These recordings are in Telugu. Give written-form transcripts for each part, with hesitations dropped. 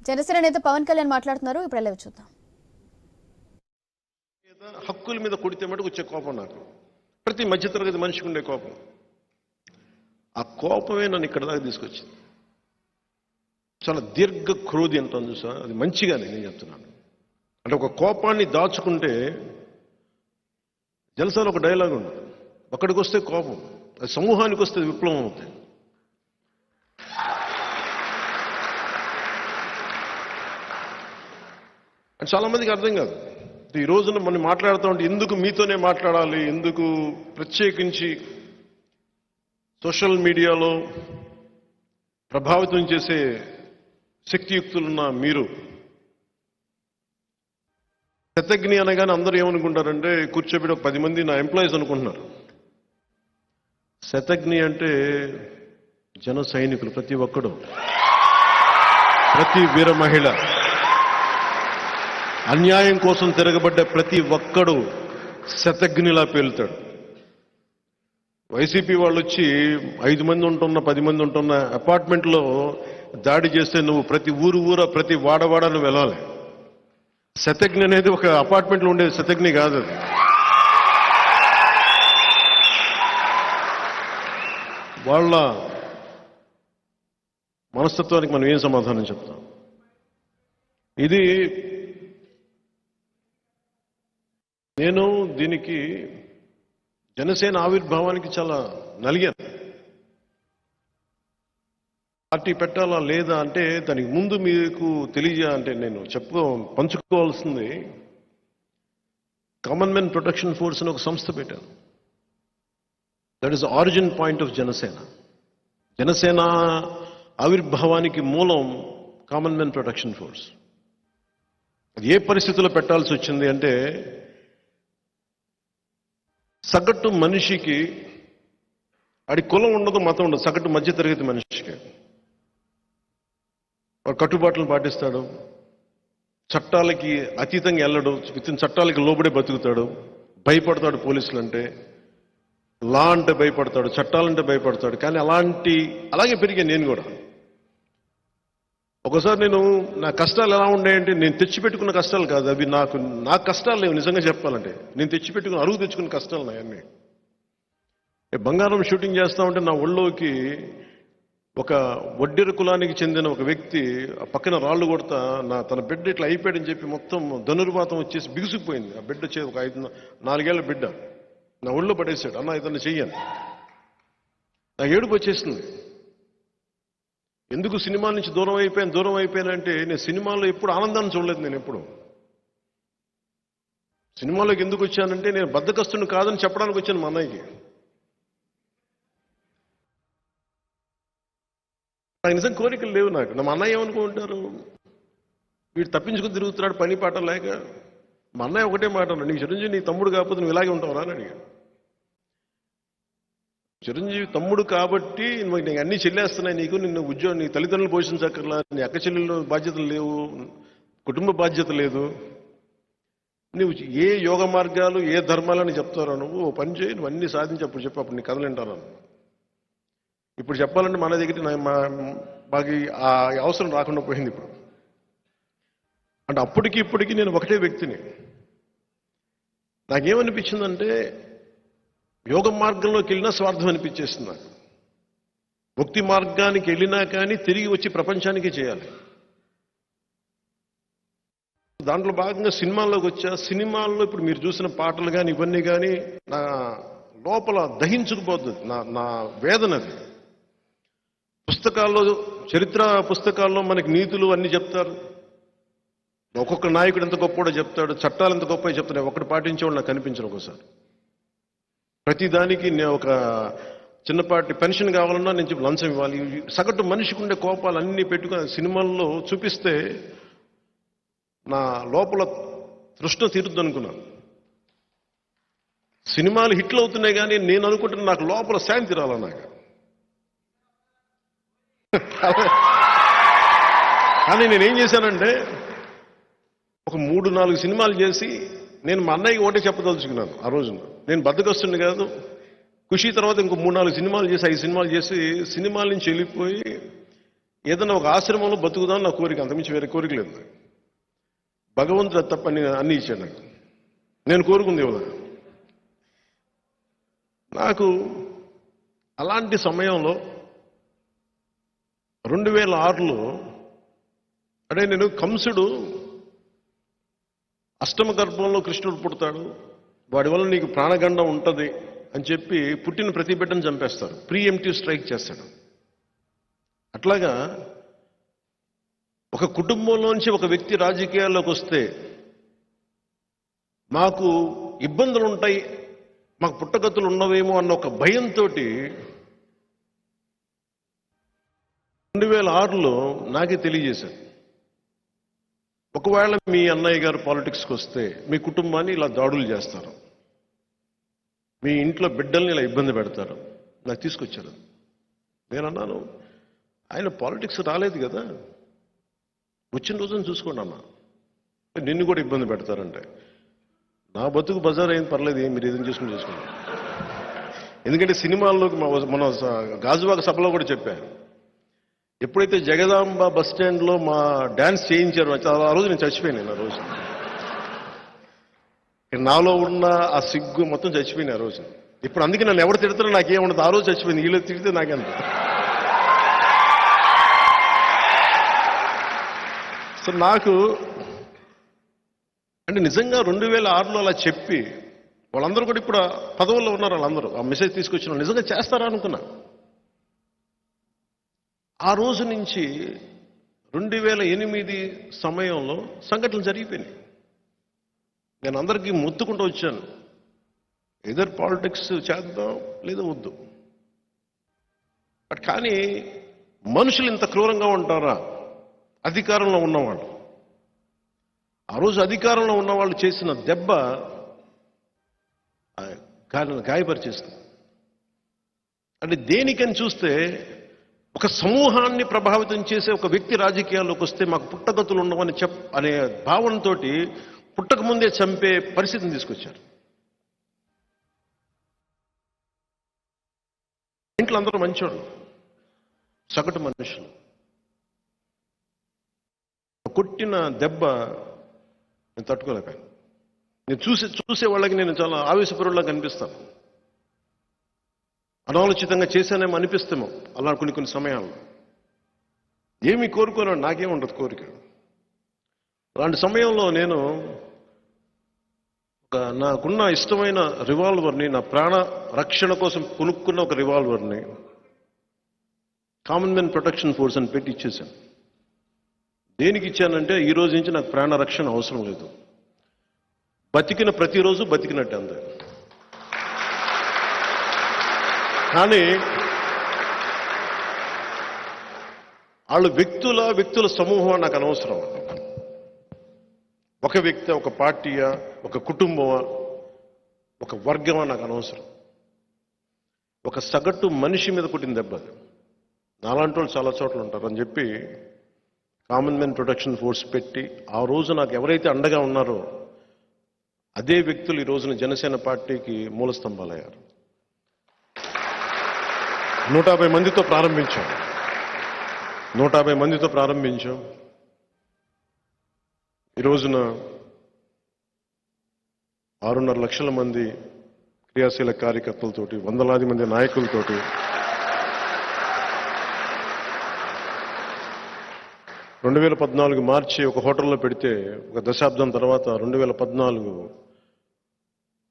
జనసేన నేత పవన్ కళ్యాణ్ మాట్లాడుతున్నారు. ఇప్పుడు ఎలా చూద్దాం. హక్కుల మీద కొడితే మటుకు వచ్చే కోపం నాకు, ప్రతి మధ్యతరగతి మనిషికి ఉండే కోపం. ఆ కోపమే నన్ను ఇక్కడ దాకా తీసుకొచ్చింది. చాలా దీర్ఘ క్రోధి అంటాను చూసా, అది మంచిగానే నేను చెప్తున్నాను. అంటే ఒక కోపాన్ని దాచుకుంటే, జలసాలో ఒక డైలాగ్ ఉంది, ఒక్కడికి వస్తే కోపం, అది సమూహానికి వస్తే విప్లవం అవుతాయి. అని చాలా మందికి అర్థం కాదు. ఈ రోజున మనం మాట్లాడుతూ ఉంటే ఎందుకు మీతోనే మాట్లాడాలి, ఎందుకు ప్రత్యేకించి సోషల్ మీడియాలో ప్రభావితం చేసే శక్తియుక్తులున్న మీరు శతజ్ఞి అనగానే అందరూ ఏమనుకుంటారంటే కూర్చోబెట్టి 10 మంది నా ఎంప్లాయీస్ అనుకుంటున్నారు. శతజ్ఞి అంటే జన సైనికులు, ప్రతి ఒక్కడు, ప్రతి వీర మహిళ, అన్యాయం కోసం తిరగబడ్డ ప్రతి ఒక్కడు శతజ్ఞిలా పేలుతాడు. వైసీపీ వాళ్ళు వచ్చి 5 మంది ఉంటున్న 10 మంది ఉంటున్న అపార్ట్మెంట్లో దాడి చేస్తే నువ్వు ప్రతి ఊరు ప్రతి వాడవాడ నువ్వు వెళ్ళాలి. శతజ్ఞి అనేది ఒక అపార్ట్మెంట్లో ఉండే శతజ్ఞి కాదు. అది వాళ్ళ మనస్తత్వానికి మనం ఏం సమాధానం చెప్తాం? ఇది నేను దీనికి జనసేన ఆవిర్భావానికి చాలా నలిగాను. పార్టీ పెట్టాలా లేదా అంటే దానికి ముందు మీకు అంటే నేను పంచుకోవాల్సింది, కామన్ మెన్ ప్రొటెక్షన్ ఫోర్స్ అని ఒక సంస్థ పెట్టాను. That is origin point of Janasena. Janasena ఆవిర్భావానికి మూలం కామన్ మెన్ ప్రొటెక్షన్ ఫోర్స్. అది ఏ పరిస్థితుల్లో పెట్టాల్సి వచ్చింది అంటే, సగటు మనిషికి ఆడి కులం ఉండదు, మతం ఉండదు, సగటు మధ్యతరగతి మనిషికి వాడు కట్టుబాట్లను పాటిస్తాడు, చట్టాలకి అతీతంగా వెళ్ళడు, చట్టాలకి లోబడే బతుకుతాడు, భయపడతాడు పోలీసులు అంటే, లా అంటే భయపడతాడు, చట్టాలంటే భయపడతాడు. కానీ అలాగే పెరిగాను నేను కూడా. ఒకసారి నా కష్టాలు ఎలా ఉన్నాయంటే, నేను తెచ్చిపెట్టుకున్న కష్టాలు కాదు అవి, నా కష్టాలు లేవు. నిజంగా చెప్పాలంటే నేను అరుగు తెచ్చుకున్న కష్టాలు నాయన్ని. బంగారం షూటింగ్ చేస్తా ఉంటే నా ఒళ్ళోకి ఒక వడ్డెర కులానికి చెందిన ఒక వ్యక్తి పక్కన రాళ్ళు కొడతా తన బిడ్డ ఇట్లా అయిపోయాడని చెప్పి మొత్తం ధనుర్వాతం వచ్చేసి బిగుసుకుపోయింది. ఆ బిడ్డ ఒక 4 ఏళ్ల బిడ్డ నా ఒళ్ళో పడేశాడు. అన్న ఇతన్ని చెయ్యను. నాకు ఏడుపు వచ్చేసింది. ఎందుకు సినిమాల నుంచి దూరం అయిపోయానంటే, నేను సినిమాలో ఎప్పుడు ఆనందాన్ని చూడలేదు. నేను ఎప్పుడు సినిమాలోకి ఎందుకు వచ్చానంటే, నేను బద్ధకస్తుని కాదని చెప్పడానికి వచ్చాను మా అన్నయ్యకి. నాకు నిజం కోరికలు లేవు. నాకు మా అన్నయ్య ఏమనుకుంటారు, వీడు తప్పించుకుని తిరుగుతున్నాడు పని పాట లేక. మా అన్నయ్య ఒకటే మాట అన్నాడు, నీకు చిరంజీవి నీ తమ్ముడు కాకపోతే నువ్వు ఇలాగే ఉంటావురా అని అడిగాడు. చిరంజీవి తమ్ముడు కాబట్టి నీకు అన్ని చెల్లేస్తున్నాయి, నిన్ను ఉద్యోగం, నీ తల్లిదండ్రులు పోషించక్కర్లా, నీ అక్క చెల్లెళ్ళు బాధ్యతలు లేవు, కుటుంబ బాధ్యత లేదు, నువ్వు ఏ యోగ మార్గాలు ఏ ధర్మాలని చెప్తారో నువ్వు పని చేయి, నువ్వు అన్ని సాధించి అప్పుడు చెప్పు, అప్పుడు నీ కథలు వింటాను. ఇప్పుడు చెప్పాలంటే మన దగ్గర మాకు ఆ అవసరం రాకుండా పోయింది ఇప్పుడు. అంటే అప్పటికి ఇప్పటికీ నేను ఒకటే వ్యక్తిని. నాకేమనిపించిందంటే, యోగ మార్గంలోకి వెళ్ళినా స్వార్థం అనిపించేస్తుంది నాకు. భక్తి మార్గానికి వెళ్ళినా కానీ తిరిగి వచ్చి ప్రపంచానికి చేయాలి. దాంట్లో భాగంగా సినిమాల్లోకి వచ్చా. సినిమాల్లో ఇప్పుడు మీరు చూసిన పాటలు కానీ ఇవన్నీ కానీ నా లోపల దహించుకుపోతుంది, నా వేదనది. పుస్తకాల్లో, చరిత్ర పుస్తకాల్లో మనకి నీతులు అన్ని చెప్తారు, ఒక్కొక్క నాయకుడు ఎంత గొప్పడో చెప్తాడు, చట్టాలు ఎంత గొప్ప చెప్తాడు. ఒకటి పాటించేవాళ్ళు నాకు కనిపించరు. ఒకసారి ప్రతిదానికి నేను ఒక చిన్నపాటి పెన్షన్ కావాలన్నా నేను చెప్పి లంచం ఇవ్వాలి. సగటు మనిషికి ఉండే కోపాలు అన్నీ పెట్టుకుని సినిమాల్లో చూపిస్తే నా లోపల తృష్ణ తీరుద్దు అనుకున్నాను. సినిమాలు హిట్లు అవుతున్నాయి కానీ నేను అనుకుంటున్నా నాకు లోపల శాంతి రాలా. నాకు కానీ నేనేం చేశానంటే, ఒక 3-4 సినిమాలు చేసి నేను మా అన్నయ్యకి ఒకటే చెప్పదలుచుకున్నాను. ఆ రోజున నేను బద్దకొస్తుండే కాదు, ఖుషి తర్వాత ఇంకో 3-4 సినిమాలు చేసి 5 సినిమాలు చేసి సినిమాల నుంచి వెళ్ళిపోయి ఏదైనా ఒక ఆశ్రమంలో బతుకుదాం నా కోరిక, అంతమించి వేరే కోరిక లేదు నాకు. భగవంతుడు అది తప్ప అన్ని ఇచ్చాడు నాకు. నేను కోరుకుంది ఇవ్వదు. నాకు అలాంటి సమయంలో 2006లో అంటే నేను కంసుడు అష్టమ గర్భంలో కృష్ణుడు పుడతాడు, వాడి వల్ల నీకు ప్రాణగండం ఉంటుంది అని చెప్పి పుట్టిన ప్రతి బిడ్డను చంపేస్తారు, ప్రీఎంప్టివ్ స్ట్రైక్ చేస్తాడు. అట్లాగా ఒక కుటుంబంలోంచి ఒక వ్యక్తి రాజకీయాల్లోకి వస్తే మాకు ఇబ్బందులు ఉంటాయి, మాకు పుట్టగతులు ఉన్నవేమో అన్న ఒక భయంతో 2006లో నాకే తెలియజేశాను, ఒకవేళ మీ అన్నయ్య గారు పాలిటిక్స్కి వస్తే మీ కుటుంబాన్ని ఇలా దాడులు చేస్తారు, మీ ఇంట్లో బిడ్డల్ని ఇలా ఇబ్బంది పెడతారు. నాకు తీసుకొచ్చారు. నేను అన్నాను, ఆయన పాలిటిక్స్ రాలేదు కదా, వచ్చిన రోజున చూసుకోండి అన్న, నిన్ను కూడా ఇబ్బంది పెడతారంటే నా బతుకు బజార్ అయింది, పర్లేదు, మీరు ఏదైనా చేసుకుని చేసుకోండి. ఎందుకంటే సినిమాల్లోకి మన గాజువాక సభలో కూడా చెప్పాను, ఎప్పుడైతే జగదాంబ బస్ స్టాండ్లో మా డ్యాన్స్ చేయించారో ఆ రోజు నేను చచ్చిపోయాను. ఆ రోజు నాలో ఉన్న ఆ సిగ్గు మొత్తం చచ్చిపోయింది ఆ రోజు. ఇప్పుడు అందుకే నన్ను ఎవరు తిడతారో నాకేముండదు, ఆ రోజు చచ్చిపోయింది. వీళ్ళు తిడితే నాకెంత. సో నాకు అంటే నిజంగా 2006లో అలా చెప్పి వాళ్ళందరూ కూడా ఇప్పుడు పదవుల్లో ఉన్నారు. వాళ్ళందరూ ఆ మెసేజ్ తీసుకొచ్చిన నిజంగా చేస్తారా అనుకున్నా. ఆ రోజు నుంచి 2008 సమయంలో సంఘటనలు జరిగిపోయినాయి. నేను అందరికీ మొత్తుకుంటూ వచ్చాను, ఎదర్ పాలిటిక్స్ చేద్దాం లేదా వద్దు. బట్ కానీ మనుషులు ఇంత క్రూరంగా ఉంటారా? అధికారంలో ఉన్నవాళ్ళు, ఆ రోజు అధికారంలో ఉన్నవాళ్ళు చేసిన దెబ్బ గాయపరిచేస్తుంది. అంటే దేనికని చూస్తే ఒక సమూహాన్ని ప్రభావితం చేసే ఒక వ్యక్తి రాజకీయాల్లోకి వస్తే మాకు పుట్టగతులు ఉండవని అనే భావనతో పుట్టక ముందే చంపే పరిస్థితిని తీసుకొచ్చారు. ఇంట్లో అందరూ మంచోళ్ళు, సగటు మనుషులు. కొట్టిన దెబ్బ నేను తట్టుకోలేకపోయాను. నేను చూసే వాళ్ళకి నేను చాలా ఆవేశపరులా కనిపిస్తాను. అనాలోచితంగా చేశానేమో అనిపిస్తేమో అలా కొన్ని సమయాల్లో. ఏమీ కోరుకోను, నాకేముండదు కోరిక. అలాంటి సమయంలో నేను నాకున్న ఇష్టమైన రివాల్వర్ని, నా ప్రాణ రక్షణ కోసం కొనుక్కున్న ఒక రివాల్వర్ని కామన్ మెన్ ప్రొటెక్షన్ ఫోర్స్ అని పెట్టి ఇచ్చేశాను. దేనికి ఇచ్చానంటే ఈ రోజు నుంచి నాకు ప్రాణ రక్షణ అవసరం లేదు, బతికిన ప్రతిరోజు బతికినట్టు అంతే. కానీ వాళ్ళు వ్యక్తుల సమూహం నాకు అనవసరం. ఒక వ్యక్తి, ఒక పార్టీయా, ఒక కుటుంబమా, ఒక వర్గమా నాకు అనవసరం. ఒక సగటు మనిషి మీద కొట్టిన దెబ్బ అది. నాలాంటి వాళ్ళు చాలా చోట్ల ఉంటారు అని చెప్పి కామన్ మెన్ ప్రొటెక్షన్ ఫోర్స్ పెట్టి ఆ రోజు నాకు ఎవరైతే అండగా ఉన్నారో అదే వ్యక్తులు ఈ రోజున జనసేన పార్టీకి మూల స్తంభాలయ్యారు. 150 మందితో ప్రారంభించాం. ఈ రోజున 6.5 లక్షల మంది క్రియాశీల కార్యకర్తలతోటి, వందలాది మంది నాయకులతోటి 2014 మార్చి ఒక హోటల్లో పెడితే ఒక దశాబ్దం తర్వాత 2014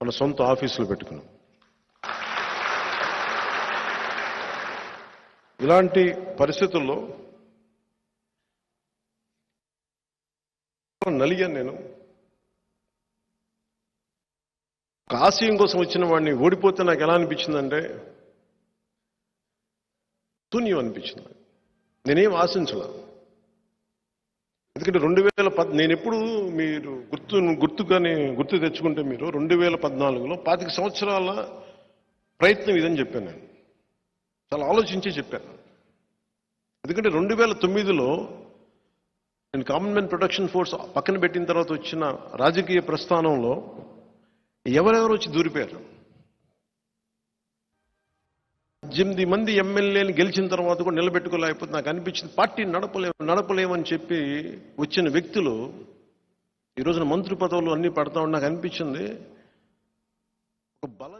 మన సొంత ఆఫీసులు పెట్టుకున్నాం. ఇలాంటి పరిస్థితుల్లో నలిగాను నేను. ఒక ఆశయం కోసం వచ్చిన వాడిని ఓడిపోతే నాకు ఎలా అనిపించిందంటే శూన్యం అనిపించింది. నేనేం ఆశించలా. ఎందుకంటే 2010 నేను ఎప్పుడు మీరు గుర్తు తెచ్చుకుంటే మీరు 2014లో 25 సంవత్సరాల ప్రయత్నం ఇదని చెప్పాను. నేను చాలా ఆలోచించి చెప్పాను. ఎందుకంటే 2009లో నేను కామన్ మెన్ ప్రొటెక్షన్ ఫోర్స్ పక్కన పెట్టిన తర్వాత వచ్చిన రాజకీయ ప్రస్థానంలో ఎవరెవరు వచ్చి దూరిపోయారు. 18 మంది ఎమ్మెల్యేని గెలిచిన తర్వాత కూడా నిలబెట్టుకోలేకపోతే నాకు అనిపించింది పార్టీ నడపలేమని చెప్పి వచ్చిన వ్యక్తులు ఈ రోజున మంత్రి పదవులు అన్ని పడతా ఉండి నాకు అనిపించింది ఒక బల